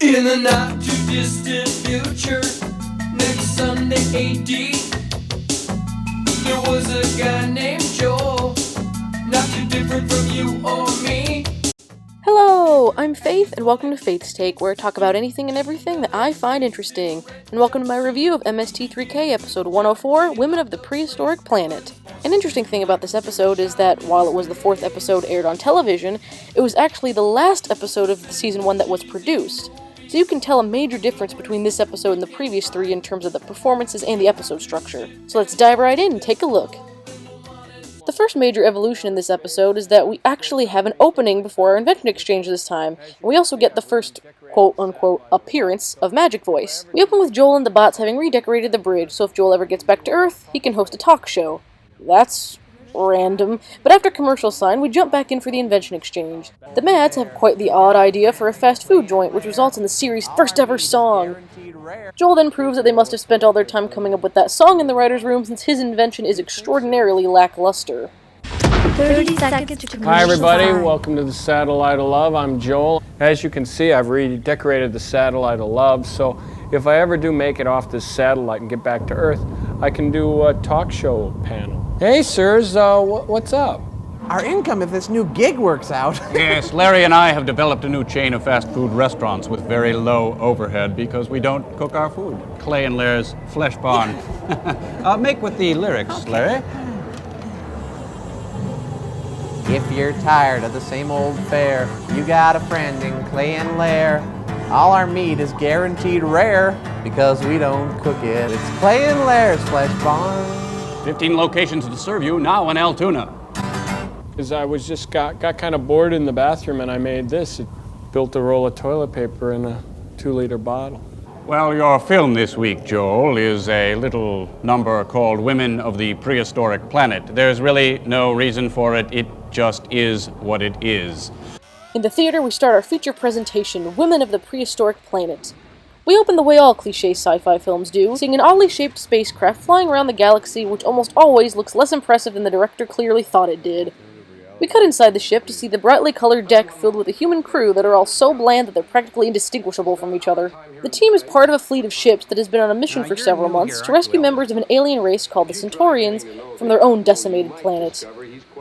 In the not too distant future, next Sunday AD, there was a guy named Joel, not too different from you or me. Hello, I'm Faith, and welcome to Faith's Take, where I talk about anything and everything that I find interesting. And welcome to my review of MST3K, episode 104, Women of the Prehistoric Planet. An interesting thing about this episode is that, while it was the fourth episode aired on television, it was actually the last episode of the season 1 that was produced. So you can tell a major difference between this episode and the previous three in terms of the performances and the episode structure. So let's dive right in and take a look. The first major evolution in this episode is that we actually have an opening before our invention exchange this time, and we also get the first quote-unquote appearance of Magic Voice. We open with Joel and the bots having redecorated the bridge, so if Joel ever gets back to Earth, he can host a talk show. That's random, but after commercial sign, we jump back in for the invention exchange. The Mads have quite the odd idea for a fast food joint, which results in the series' first ever song. Joel then proves that they must have spent all their time coming up with that song in the writer's room since his invention is extraordinarily lackluster. 30 seconds to commercial Hi everybody, time. welcome to the Satellite of Love. I'm Joel. As you can see, I've redecorated the Satellite of Love, so if I ever do make it off this satellite and get back to Earth, I can do a talk show panel. Hey sirs, what's up? Our income if this new gig works out. Yes, Larry and I have developed a new chain of fast food restaurants with very low overhead because we don't cook our food. Clay and Lair's Flesh Barn. Make with the lyrics, Larry. If you're tired of the same old fare, you got a friend in Clay and Lair. All our meat is guaranteed rare because we don't cook it. It's Clay and Lair's Flesh Barn. 15 locations to serve you, now in Altoona. Because I was just got kind of bored in the bathroom and I made this. It built a roll of toilet paper in a 2-liter bottle. Well, your film this week, Joel, is a little number called Women of the Prehistoric Planet. There's really no reason for it. It just is what it is. In the theater, we start our feature presentation, Women of the Prehistoric Planet. We open the way all cliché sci-fi films do, seeing an oddly shaped spacecraft flying around the galaxy which almost always looks less impressive than the director clearly thought it did. We cut inside the ship to see the brightly colored deck filled with a human crew that are all so bland that they're practically indistinguishable from each other. The team is part of a fleet of ships that has been on a mission for several months to rescue members of an alien race called the Centaurians from their own decimated planet.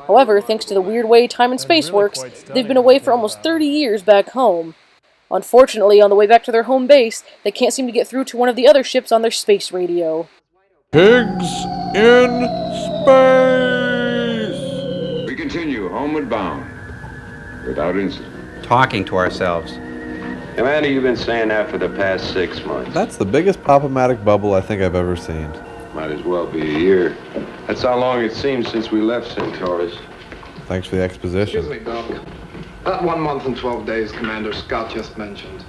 However, thanks to the weird way time and space works, they've been away for almost 30 years back home. Unfortunately, on the way back to their home base, they can't seem to get through to one of the other ships on their space radio. Pigs in space! We continue homeward bound, without incident. Talking to ourselves. Amanda, you've been saying that for the past 6 months. That's the biggest pop-o-matic bubble I think I've ever seen. Might as well be a year. That's how long it seems since we left Centaurus. Thanks for the exposition. Excuse me, Doc. That 1 month and 12 days Commander Scott just mentioned,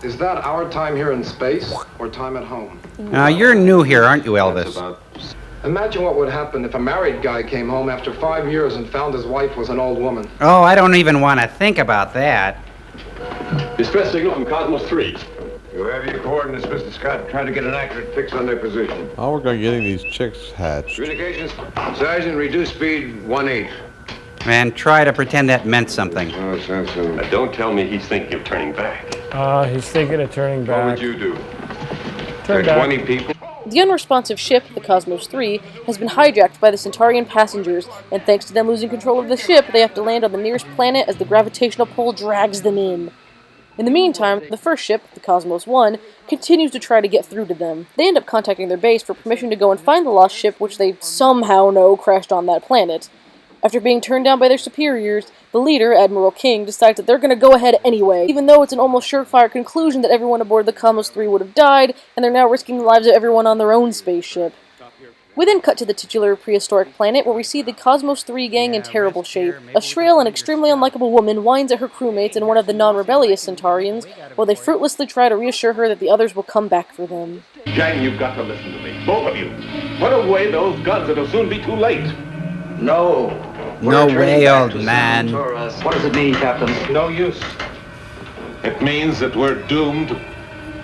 is that our time here in space or time at home? You're new here, aren't you, Elvis? Imagine what would happen if a married guy came home after 5 years and found his wife was an old woman. Oh, I don't even want to think about that. Distress signal from Cosmos 3. You have your coordinates, Mr. Scott. Try to get an accurate fix on their position. I'll work on getting these chicks hatched. Communications. Sergeant, reduce speed 1/8. And try to pretend that meant something. Oh, sounds so. Don't tell me he's thinking of turning back. He's thinking of turning back. What would you do? Turn There back. are 20 people. The unresponsive ship, the Cosmos 3, has been hijacked by the Centaurian passengers, and thanks to them losing control of the ship, they have to land on the nearest planet as the gravitational pull drags them in. In the meantime, the first ship, the Cosmos 1, continues to try to get through to them. They end up contacting their base for permission to go and find the lost ship, which they somehow know crashed on that planet. After being turned down by their superiors, the leader, Admiral King, decides that they're going to go ahead anyway, even though it's an almost surefire conclusion that everyone aboard the Cosmos 3 would have died, and they're now risking the lives of everyone on their own spaceship. We then cut to the titular prehistoric planet, where we see the Cosmos 3 gang in terrible shape. A shrill and extremely unlikable woman whines at her crewmates and one of the non-rebellious Centaurians, while they fruitlessly try to reassure her that the others will come back for them. Gang, you've got to listen to me. Both of you. Put away those guns. It'll soon be too late. No. No way, old man. What does it mean, Captain? No use. It means that we're doomed to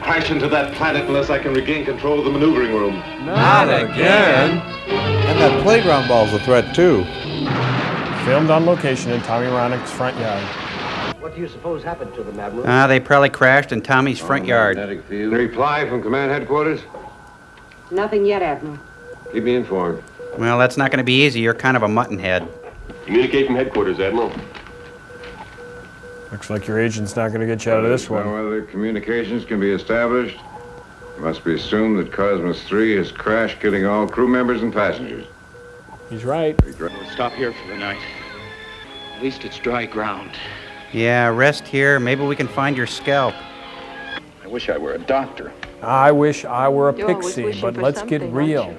crash into that planet unless I can regain control of the maneuvering room. Not again! And that playground ball's a threat, too. Filmed on location in Tommy Ronick's front yard. What do you suppose happened to them, Admiral? They probably crashed in Tommy's front yard. Any reply from command headquarters? Nothing yet, Admiral. Keep me informed. Well, that's not going to be easy. You're kind of a mutton head. Communicate from headquarters, Admiral. Looks like your agent's not going to get you out of this one. No other communications can be established. It must be assumed that Cosmos 3 has crashed, killing all crew members and passengers. He's right. We'll stop here for the night. At least it's dry ground. Yeah, rest here. Maybe we can find your scalp. I wish I were a doctor. I wish I were a pixie, but let's get real.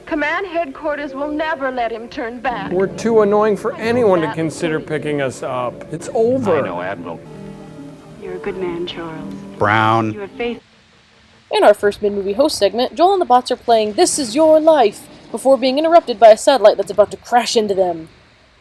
Command headquarters will never let him turn back. We're too annoying for anyone to consider picking us up. It's over. I know, Admiral. You're a good man, Charles. Brown. You have faith. In our first mid-movie host segment, Joel and the bots are playing This Is Your Life before being interrupted by a satellite that's about to crash into them.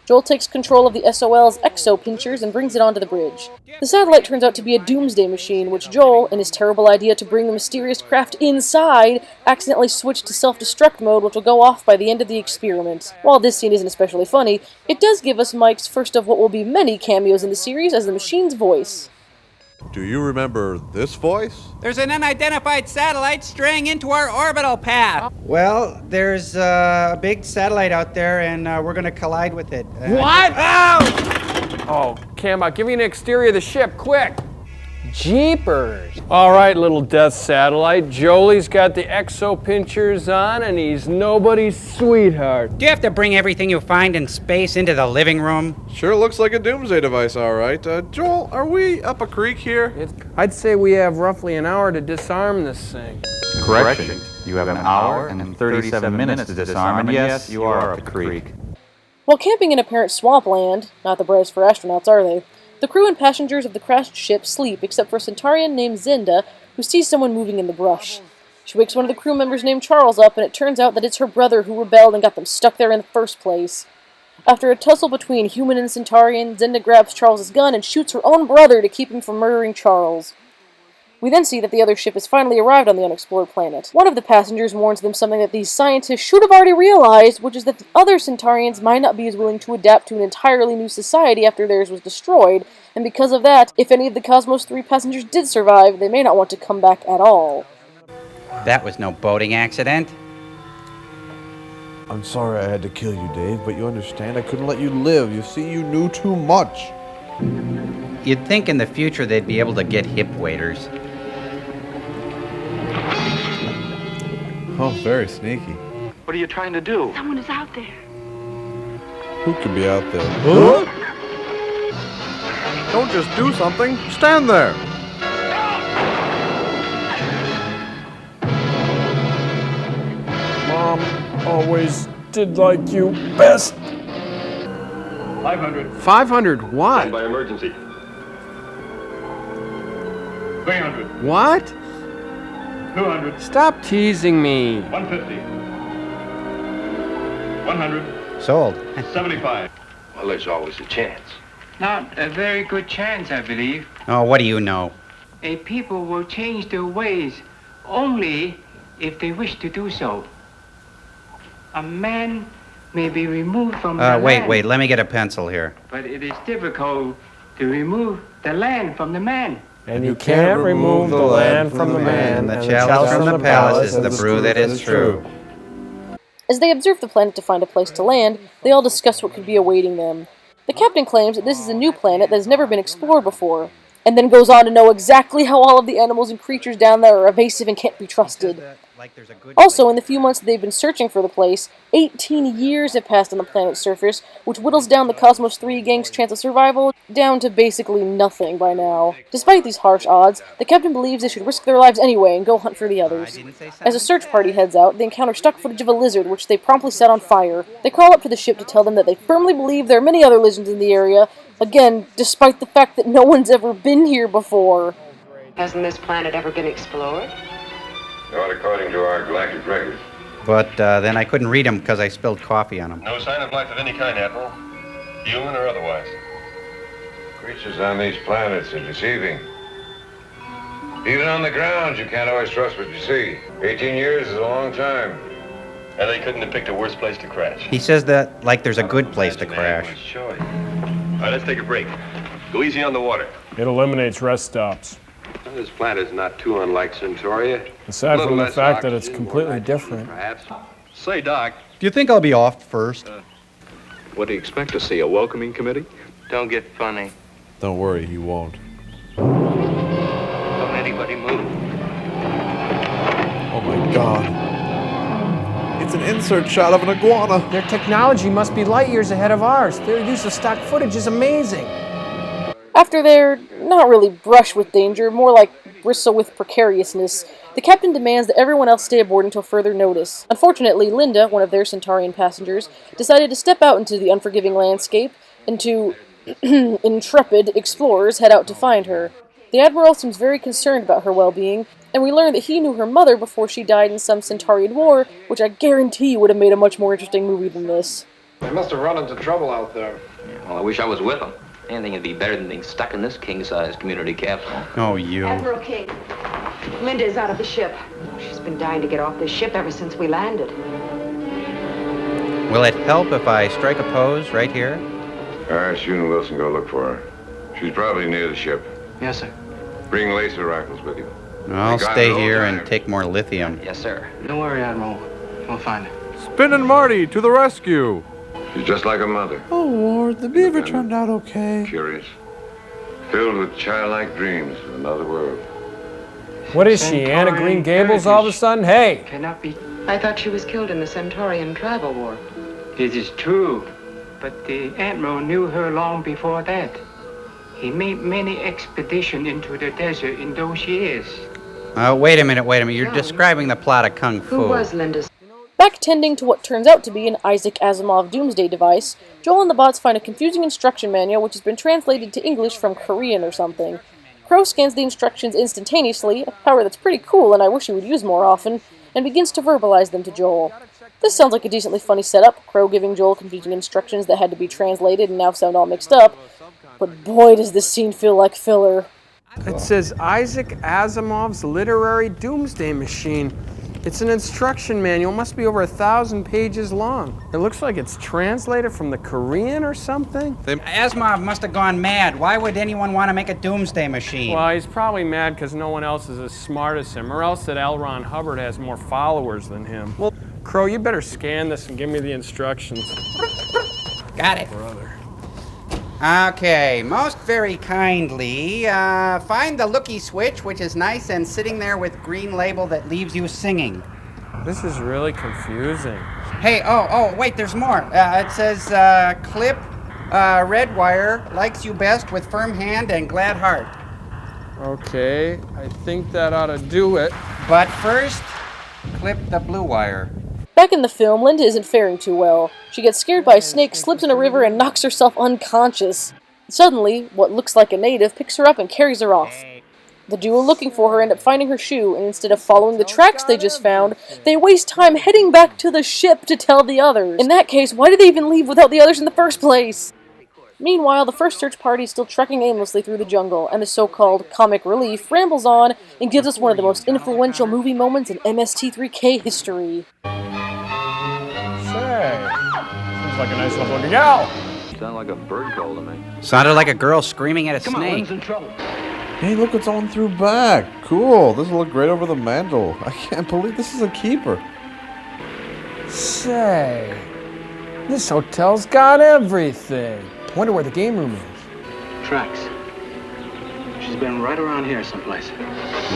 Joel takes control of the SOL's exo-pinchers and brings it onto the bridge. The satellite turns out to be a doomsday machine, which Joel, in his terrible idea to bring the mysterious craft inside, accidentally switched to self-destruct mode, which will go off by the end of the experiment. While this scene isn't especially funny, it does give us Mike's first of what will be many cameos in the series as the machine's voice. Do you remember this voice? There's an unidentified satellite straying into our orbital path. Well, there's a big satellite out there, and we're going to collide with it. What? Oh, Cambot, give me an exterior of the ship, quick! Jeepers! All right, little death satellite. Jolie's got the exo pinchers on, and he's nobody's sweetheart. Do you have to bring everything you find in space into the living room? Sure looks like a doomsday device, all right. Joel, are we up a creek here? I'd say we have roughly an hour to disarm this thing. Correction. You have an hour and 37 minutes to disarm, and yes, you are up the creek. While camping in apparent swampland, not the brightest for astronauts, are they? The crew and passengers of the crashed ship sleep except for a Centaurian named Zinda, who sees someone moving in the brush. She wakes one of the crew members named Charles up, and it turns out that it's her brother who rebelled and got them stuck there in the first place. After a tussle between human and Centaurian, Zinda grabs Charles' gun and shoots her own brother to keep him from murdering Charles. We then see that the other ship has finally arrived on the unexplored planet. One of the passengers warns them something that these scientists should have already realized, which is that the other Centaurians might not be as willing to adapt to an entirely new society after theirs was destroyed, and because of that, if any of the Cosmos 3 passengers did survive, they may not want to come back at all. That was no boating accident. I'm sorry I had to kill you, Dave, but you understand I couldn't let you live. You see, you knew too much. You'd think in the future they'd be able to get hip waders. Oh, very sneaky. What are you trying to do? Someone is out there. Who could be out there? Huh? Don't just do something. Stand there. Mom always did like you best. 500. 500 what? Stand by emergency. 300. What? 200. Stop teasing me. 150. 100. Sold. 75. Well, there's always a chance. Not a very good chance, I believe. Oh, what do you know? A people will change their ways only if they wish to do so. A man may be removed from the land. Wait, let me get a pencil here. But it is difficult to remove the land from the man. And you can't remove the land from the man, The chalice from the palace is the brew that is true. As they observe the planet to find a place to land, they all discuss what could be awaiting them. The captain claims that this is a new planet that has never been explored before, and then goes on to know exactly how all of the animals and creatures down there are evasive and can't be trusted. Also, in the few months that they've been searching for the place, 18 years have passed on the planet's surface, which whittles down the Cosmos 3 gang's chance of survival down to basically nothing by now. Despite these harsh odds, the captain believes they should risk their lives anyway and go hunt for the others. As a search party heads out, they encounter stock footage of a lizard, which they promptly set on fire. They call up to the ship to tell them that they firmly believe there are many other lizards in the area, again, despite the fact that no one's ever been here before. Hasn't this planet ever been explored? Not according to our galactic record. But then I couldn't read them because I spilled coffee on them. No sign of life of any kind, Admiral. Human or otherwise. Creatures on these planets are deceiving. Even on the ground, you can't always trust what you see. 18 years is a long time. And they couldn't have picked a worse place to crash. He says that like there's a good place to crash. All right, let's take a break. Go easy on the water. It eliminates rest stops. Well, this planet is not too unlike Centauria. Aside from the fact that it's completely different. Perhaps. Say, Doc. Do you think I'll be off first? What do you expect to see? A welcoming committee? Don't get funny. Don't worry, he won't. Don't anybody move. Oh my god. It's an insert shot of an iguana. Their technology must be light years ahead of ours. Their use of stock footage is amazing. After they're not really brush with danger, more like bristle with precariousness, the captain demands that everyone else stay aboard until further notice. Unfortunately, Linda, one of their Centaurian passengers, decided to step out into the unforgiving landscape, and two intrepid explorers head out to find her. The Admiral seems very concerned about her well-being, and we learn that he knew her mother before she died in some Centaurian war, which I guarantee would have made a much more interesting movie than this. They must have run into trouble out there. Well, I wish I was with them. Anything would be better than being stuck in this king-size community capsule. Oh, you. Admiral King, Linda is out of the ship. She's been dying to get off this ship ever since we landed. Will it help if I strike a pose right here? All right, you and Wilson go look for her. She's probably near the ship. Yes, sir. Bring laser rifles with you. I'll stay here and take more lithium. Yes, sir. Don't worry, Admiral. We'll find her. Spin and Marty to the rescue. She's just like a mother. Oh, Lord, the beaver turned out okay. Curious. Filled with childlike dreams of another world. What is she, Anna Green Gables all of a sudden? Hey! Cannot be. I thought she was killed in the Centaurian travel war. It is true, but the Admiral knew her long before that. He made many expeditions into the desert in those years. Wait a minute. You're describing the plot of Kung Fu. Who was Linda's? Back tending to what turns out to be an Isaac Asimov doomsday device, Joel and the bots find a confusing instruction manual which has been translated to English from Korean or something. Crow scans the instructions instantaneously, a power that's pretty cool and I wish he would use more often, and begins to verbalize them to Joel. This sounds like a decently funny setup, Crow giving Joel confusing instructions that had to be translated and now sound all mixed up, but boy does this scene feel like filler. It says Isaac Asimov's Literary Doomsday Machine. It's an instruction manual, must be over 1,000 pages long. It looks like it's translated from the Korean or something. Asimov must have gone mad. Why would anyone want to make a doomsday machine? Well, he's probably mad because no one else is as smart as him, or else that L. Ron Hubbard has more followers than him. Well, Crow, you better scan this and give me the instructions. Got it. Brother. Okay, most very kindly, find the looky switch, which is nice and sitting there with green label that leaves you singing. This is really confusing. Hey, wait, there's more. It says, clip, red wire, likes you best with firm hand and glad heart. Okay, I think that ought to do it. But first, clip the blue wire. Back in the film, Linda isn't faring too well. She gets scared by a snake, slips in a river, and knocks herself unconscious. Suddenly, what looks like a native picks her up and carries her off. The duo looking for her end up finding her shoe, and instead of following the tracks they just found, they waste time heading back to the ship to tell the others. In that case, why did they even leave without the others in the first place? Meanwhile, the first search party is still trekking aimlessly through the jungle, and the so-called comic relief rambles on and gives us one of the most influential movie moments in MST3K history. Seems like a nice enough looking gal. Sound like a bird call to me. Sounded like a girl screaming at a snake. Hey, look, it's on through back. Cool. This will look great over the mantle. I can't believe this is a keeper. Say, this hotel's got everything. Wonder where the game room is. Tracks. She's been right around here someplace.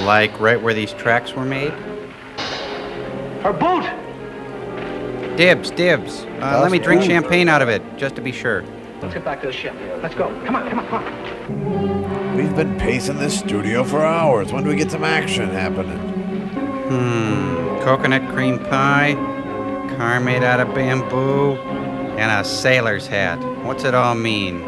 Like right where these tracks were made? Her boat! Dibs. Let me drink champagne out of it, just to be sure. Let's get back to the ship. Let's go. Come on. We've been pacing this studio for hours. When do we get some action happening? Coconut cream pie, car made out of bamboo, and a sailor's hat. What's it all mean?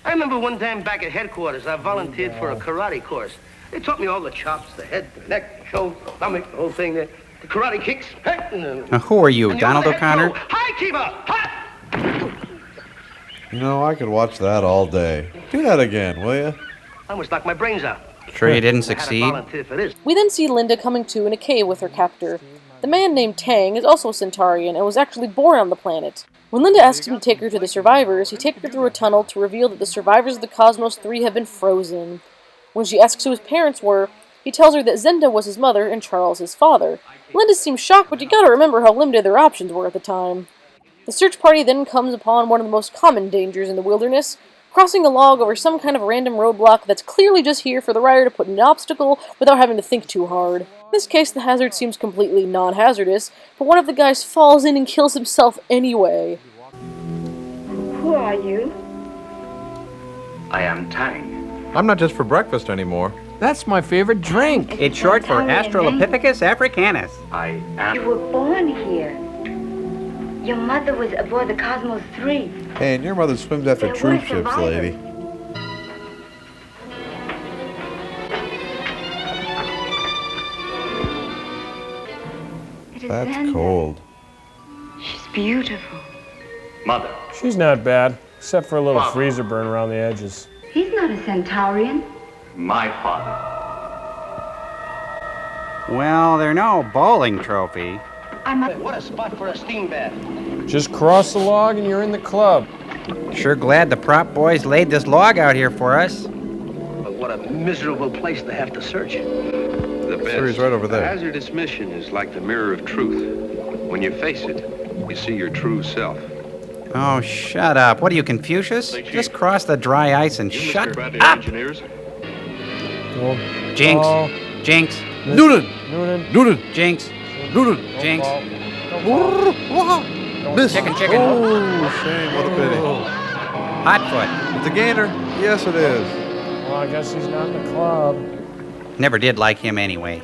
I remember one time back at headquarters, I volunteered for a karate course. They taught me all the chops, the head, the neck, the shoulder, the stomach, the whole thing. The karate kicks. Now, who are you, Donald O'Connor? Hi, Kiva! Hi! You know, I could watch that all day. Do that again, will you? I almost knocked my brains out. Sure you didn't succeed? We then see Linda coming to in a cave with her captor. The man named Tang is also a Centaurian and was actually born on the planet. When Linda asks him to take her to the survivors, he takes her through a tunnel to reveal that the survivors of the Cosmos 3 have been frozen. When she asks who his parents were, he tells her that Zenda was his mother and Charles his father. Linda seems shocked, but you gotta remember how limited their options were at the time. The search party then comes upon one of the most common dangers in the wilderness, crossing a log over some kind of random roadblock that's clearly just here for the rider to put an obstacle without having to think too hard. In this case, the hazard seems completely non-hazardous, but one of the guys falls in and kills himself anyway. Who are you? I am Tang. I'm not just for breakfast anymore. That's my favorite drink. It's short for Australopithecus africanus. I am. You were born here. Your mother was aboard the Cosmos 3. Hey, and your mother swims after There troop were ships, survivors. lady. It is That's Zenda. cold. She's beautiful. Mother. She's not bad, except for a little freezer burn around the edges. He's not a Centaurian. My father. Well, they're no bowling trophy. What a spot for a steam bath. Just cross the log and you're in the club. Sure glad the prop boys laid this log out here for us. But what a miserable place to have to search. The best. Sure, he's right over there. A hazardous mission is like the mirror of truth. When you face it, you see your true self. Oh, shut up. What are you, Confucius? Just cross the dry ice and shut up. Engineers? Jinx. Jinx. Noonan! Noonan! Jinx. Noonan! Jinx. Miss. Chicken. Oh, shame. What a pity. Hotfoot. It's a gainer. Yes, it is. Well, I guess he's not in the club. Never did like him anyway.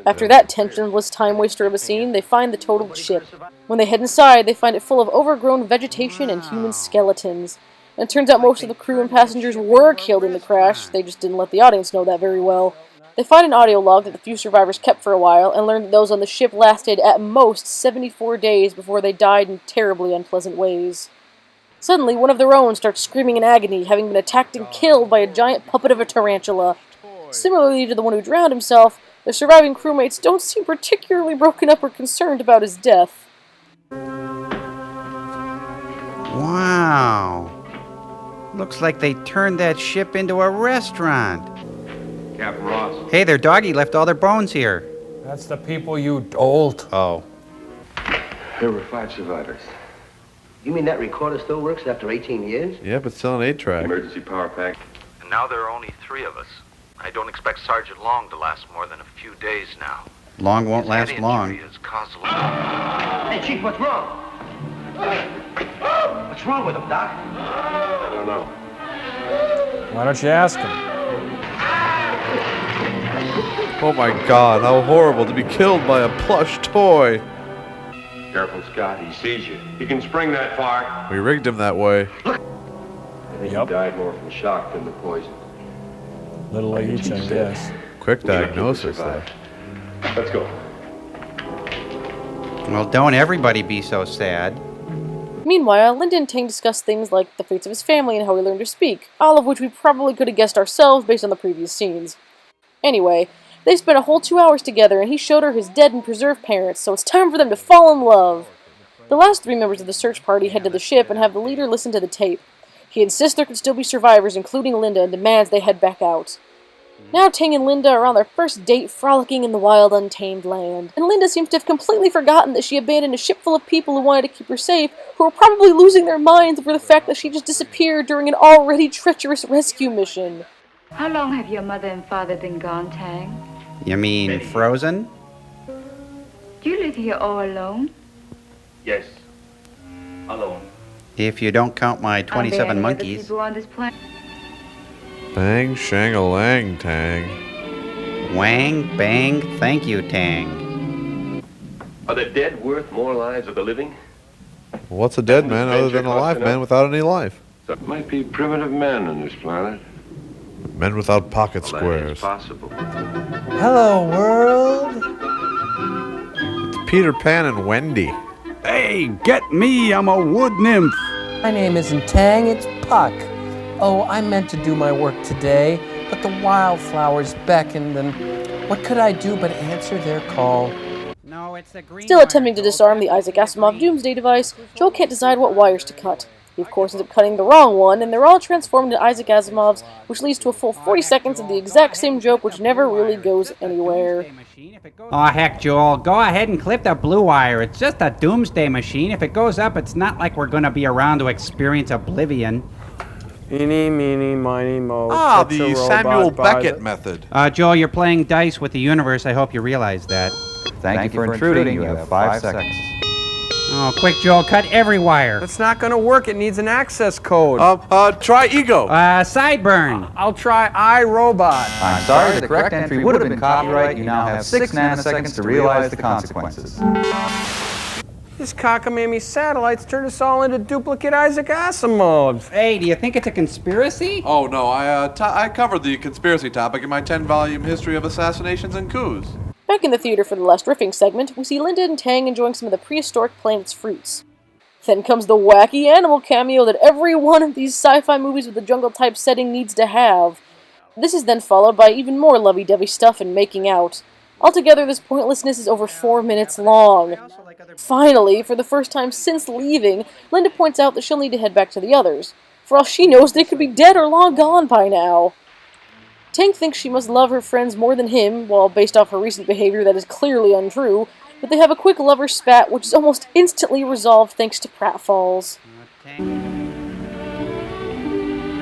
After that tensionless time waster of a scene, they find the totaled ship. When they head inside, they find it full of overgrown vegetation and human skeletons. And it turns out most of the crew and passengers were killed in the crash, they just didn't let the audience know that very well. They find an audio log that the few survivors kept for a while, and learn that those on the ship lasted at most 74 days before they died in terribly unpleasant ways. Suddenly, one of their own starts screaming in agony, having been attacked and killed by a giant puppet of a tarantula. Similarly to the one who drowned himself, the surviving crewmates don't seem particularly broken up or concerned about his death. Wow. Looks like they turned that ship into a restaurant. Captain Ross. Hey, their doggy left all their bones here. That's the people you dolt. Oh. There were 5 survivors. You mean that recorder still works after 18 years? Yeah, but still an 8-track. Emergency power pack. And now there are only 3 of us. I don't expect Sergeant Long to last more than a few days now. Long won't His last head long. injury has caused a lot. Hey, Chief, what's wrong? What's wrong with him, Doc? I don't know. Why don't you ask him? Oh my god, how horrible to be killed by a plush toy. Careful, Scott. He sees you. He can spring that far. We rigged him that way. I think he died more from shock than the poison. Little each, I guess. Quick diagnosis, though. Let's go. Well, don't everybody be so sad. Meanwhile, Linda and Tang discuss things like the fates of his family and how he learned to speak, all of which we probably could have guessed ourselves based on the previous scenes. Anyway, they spent a whole 2 hours together and he showed her his dead and preserved parents, so it's time for them to fall in love. The last 3 members of the search party head to the ship and have the leader listen to the tape. He insists there can still be survivors, including Linda, and demands they head back out. Now Tang and Linda are on their first date frolicking in the wild, untamed land. And Linda seems to have completely forgotten that she abandoned a ship full of people who wanted to keep her safe, who were probably losing their minds over the fact that she just disappeared during an already treacherous rescue mission. How long have your mother and father been gone, Tang? You mean frozen? Do you live here all alone? Yes. Alone. If you don't count my 27 Are there any other monkeys. people on this planet? Bang, shang-a-lang, Tang. Wang, bang, thank you, Tang. Are the dead worth more lives of the living? What's a dead man other than a live man without any life? There might be primitive men on this planet. Men without pocket Well, that squares. is possible. Hello, world. It's Peter Pan and Wendy. Hey, get me, I'm a wood nymph. My name isn't Tang, it's Puck. Oh, I meant to do my work today, but the wildflowers beckoned, and what could I do but answer their call? No, No, it's the green Still wire, attempting to Joel. disarm the Isaac Asimov Doomsday device, Joel can't decide what wires to cut. He of course ends up cutting the wrong one, and they're all transformed into Isaac Asimovs, which leads to a full 40 seconds of the exact same joke which never really goes anywhere. Oh, heck, Joel. Go ahead and clip the blue wire. It's just a doomsday machine. If it goes up, it's not like we're going to be around to experience oblivion. Eeny, meeny, miny, mo. Ah, Catch a the robot Samuel by Beckett the- method. Joel, you're playing dice with the universe. I hope you realize that. Thank you for intruding. You have 5 seconds. Oh, quick, Joel. Cut every wire. That's not gonna work. It needs an access code. Try Ego. Sideburn. I'll try iRobot. I'm sorry, the correct entry would have been copyright. You now have 6 nanoseconds to realize the consequences. These cockamamie satellites turned us all into duplicate Isaac Asimovs. Hey, do you think it's a conspiracy? Oh no, I covered the conspiracy topic in my 10-volume history of assassinations and coups. Back in the theater for the last riffing segment, we see Linda and Tang enjoying some of the prehistoric planet's fruits. Then comes the wacky animal cameo that every one of these sci-fi movies with a jungle-type setting needs to have. This is then followed by even more lovey-dovey stuff and making out. Altogether, this pointlessness is over 4 minutes long. Finally, for the first time since leaving, Linda points out that she'll need to head back to the others. For all she knows, they could be dead or long gone by now. Tang thinks she must love her friends more than him, while based off her recent behavior that is clearly untrue, but they have a quick lover spat which is almost instantly resolved thanks to pratfalls.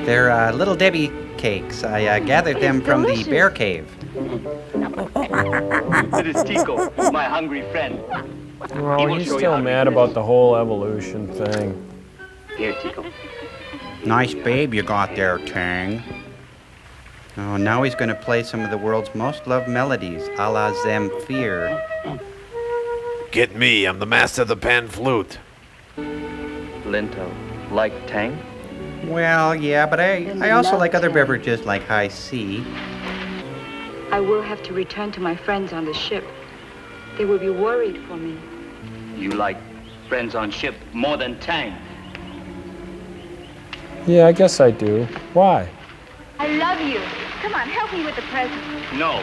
They're Little Debbie cakes. I gathered them from the bear cave. It is Tico, my hungry friend. Oh, he's still mad about the whole evolution thing. Here, Tico. Nice babe you got there, Tang. Oh, now he's going to play some of the world's most loved melodies, a la Zamfir. Get me, I'm the master of the pan flute. Lento, like Tang? Well, yeah, but I also like other beverages like High C. I will have to return to my friends on the ship. They will be worried for me. You like friends on ship more than Tang? Yeah, I guess I do. Why? I love you. Come on, help me with the present. No.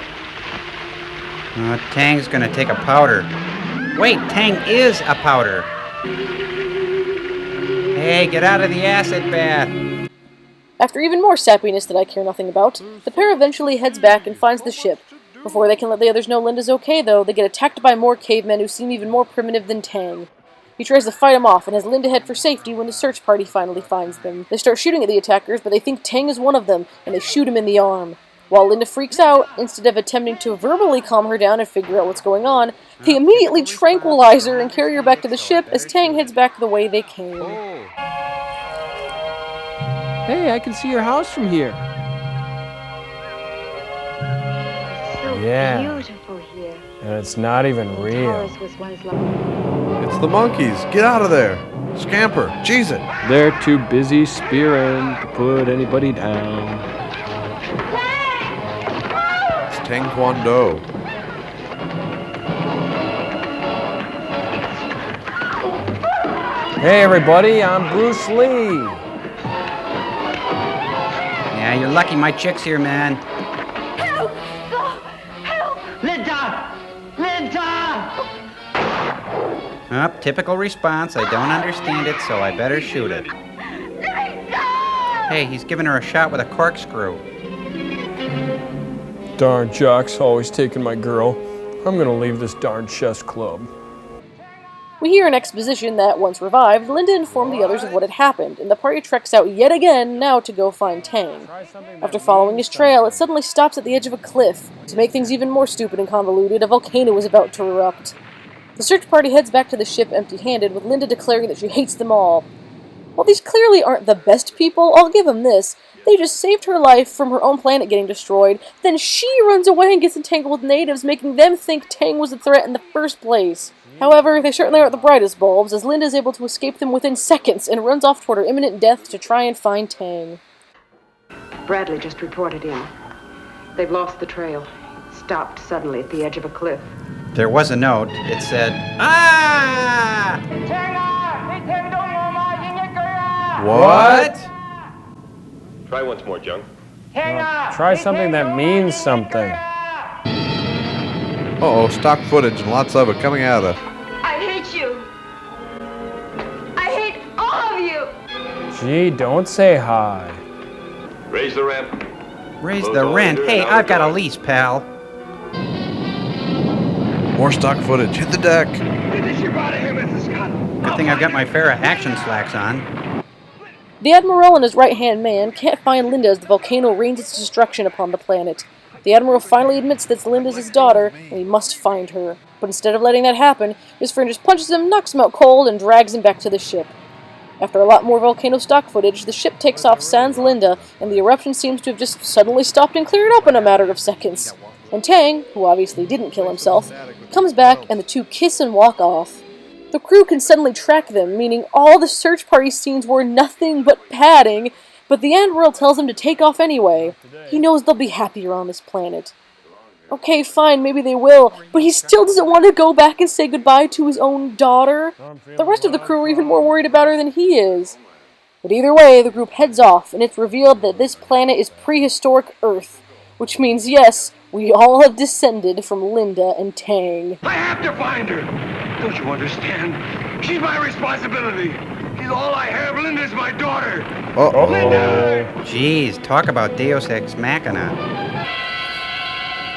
Tang's going to take a powder. Wait, Tang is a powder. Hey, get out of the acid bath. After even more sappiness that I care nothing about, the pair eventually heads back and finds the ship. Before they can let the others know Linda's okay, though, they get attacked by more cavemen who seem even more primitive than Tang. He tries to fight them off and has Linda head for safety when the search party finally finds them. They start shooting at the attackers, but they think Tang is one of them, and they shoot him in the arm. While Linda freaks out, instead of attempting to verbally calm her down and figure out what's going on, they immediately tranquilize her and carry her back to the ship as Tang heads back the way they came. Hey, I can see your house from here. So Yeah. beautiful here. And it's not even real. Taurus was once like... It's the monkeys. Get out of there. Scamper. Cheese it. They're too busy spearing to put anybody down. It's Taekwondo. Hey everybody, I'm Bruce Lee. Yeah, you're lucky my chick's here, man. Help! Oh, help! Linda! Linda! Typical response. I don't understand it, so I better shoot it. Hey, he's giving her a shot with a corkscrew. Darn jock's always taking my girl. I'm gonna leave this darn chess club. We hear an exposition that, once revived, Linda informed the others of what had happened, and the party treks out yet again, now to go find Tang. After following his trail, it suddenly stops at the edge of a cliff. To make things even more stupid and convoluted, a volcano is about to erupt. The search party heads back to the ship empty-handed, with Linda declaring that she hates them all. While these clearly aren't the best people, I'll give them this. They just saved her life from her own planet getting destroyed, then she runs away and gets entangled with natives, making them think Tang was a threat in the first place. However, they certainly aren't the brightest bulbs, as Linda is able to escape them within seconds and runs off toward her imminent death to try and find Tang. Bradley just reported in. They've lost the trail. It stopped suddenly at the edge of a cliff. There was a note. It said, "Ah!" What? Try once more, Jung. Well, try something that means something. Uh-oh, stock footage and lots of it coming at us. I hate you. I hate all of you. Gee, don't say hi. Raise the rent. Raise the rent? Hey, I've got a lease, pal. More stock footage. Hit the deck. Get this ship out of here, Mr. Scott. Good thing I've got my Farrah action slacks on. The Admiral and his right-hand man can't find Linda as the volcano rains its destruction upon the planet. The Admiral finally admits that Linda's his daughter, and he must find her. But instead of letting that happen, his friend just punches him, knocks him out cold, and drags him back to the ship. After a lot more volcano stock footage, the ship takes off sans Linda, and the eruption seems to have just suddenly stopped and cleared up in a matter of seconds. And Tang, who obviously didn't kill himself, comes back and the two kiss and walk off. The crew can suddenly track them, meaning all the search party scenes were nothing but padding, but the Admiral tells them to take off anyway. He knows they'll be happier on this planet. Okay, fine, maybe they will, but he still doesn't want to go back and say goodbye to his own daughter. The rest of the crew are even more worried about her than he is. But either way, the group heads off, and it's revealed that this planet is prehistoric Earth, which means, yes, we all have descended from Linda and Tang. I have to find her. Don't you understand? She's my responsibility. She's all I have. Linda's my daughter. Uh-oh. Linda! Jeez, talk about Deus Ex Machina.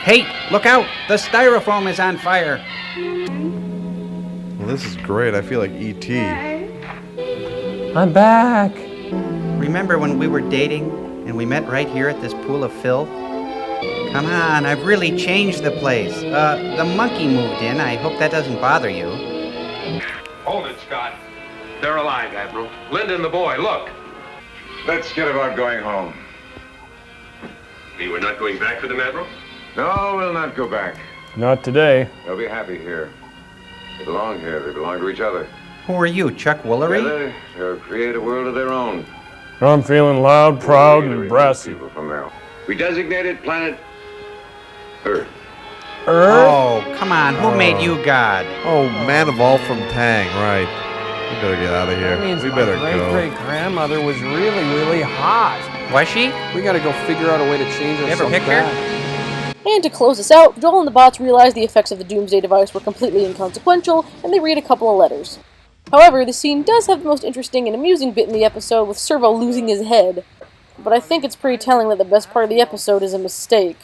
Hey, look out! The styrofoam is on fire! Well, this is great. I feel like E.T. I'm back. Remember when we were dating and we met right here at this pool of filth? Come on, I've really changed the place. The monkey moved in. I hope that doesn't bother you. Hold it, Scott. They're alive, Admiral. Linda and the boy, look. Let's get about going home. We're not going back for them, Admiral? No, we'll not go back. Not today. They'll be happy here. They belong here. They belong to each other. Who are you, Chuck Woolery? Together, they'll create a world of their own. I'm feeling loud, proud, and brassy. People from there. We designated planet Earth. Earth? Oh, come on. Who made you God? Oh, man evolved from Tang, right. We better get out of here. That means We better my go. great-great-grandmother was really, really hot. Was she? We gotta go figure out a way to change You ever ourselves pick her? back. And to close us out, Joel and the bots realize the effects of the Doomsday device were completely inconsequential, and they read a couple of letters. However, the scene does have the most interesting and amusing bit in the episode with Servo losing his head. But I think it's pretty telling that the best part of the episode is a mistake.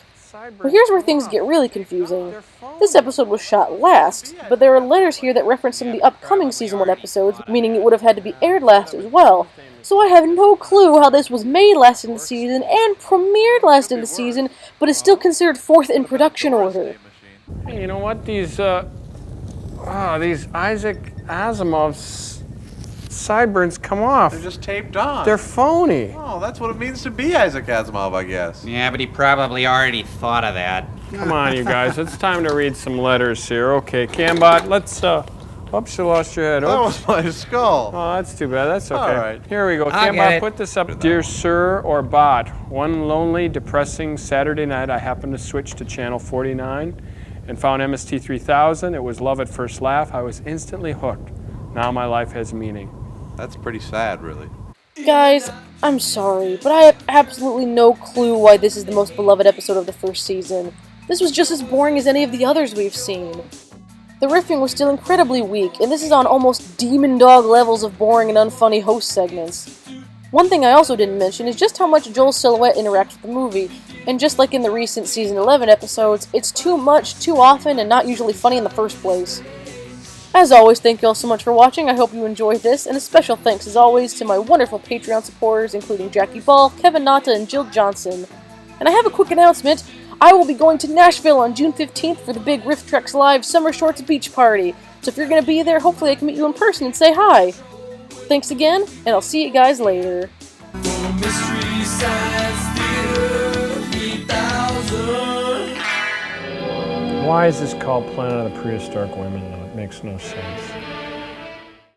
But here's where things get really confusing. This episode was shot last, but there are letters here that reference some of the upcoming Season 1 episodes, meaning it would have had to be aired last as well. So I have no clue how this was made last in the season and premiered last in the season, but is still considered fourth in production order. Hey, you know what? These Isaac Asimov's sideburns come off. They're just taped on. They're phony. Oh, that's what it means to be Isaac Asimov, I guess. Yeah, but he probably already thought of that. Come on, you guys. It's time to read some letters here. Okay, Cambot, let's, oops, you lost your head. Oops. That was my skull. Oh, that's too bad. That's okay. All right. Here we go. I'll get Cambot, it. put this up. Dear Sir or Bot, one lonely, depressing Saturday night, I happened to switch to channel 49 and found MST3000. It was love at first laugh. I was instantly hooked. Now my life has meaning. That's pretty sad, really. Guys, I'm sorry, but I have absolutely no clue why this is the most beloved episode of the first season. This was just as boring as any of the others we've seen. The riffing was still incredibly weak, and this is on almost demon dog levels of boring and unfunny host segments. One thing I also didn't mention is just how much Joel's silhouette interacts with the movie, and just like in the recent Season 11 episodes, it's too much, too often, and not usually funny in the first place. As always, thank you all so much for watching. I hope you enjoyed this, and a special thanks as always to my wonderful Patreon supporters, including Jackie Ball, Kevin Nata, and Jill Johnson. And I have a quick announcement. I will be going to Nashville on June 15th for the big Riff Treks Live Summer Shorts Beach Party. So if you're going to be there, hopefully I can meet you in person and say hi. Thanks again, and I'll see you guys later. Why is this called Planet of the Prehistoric Women, though? It makes no sense.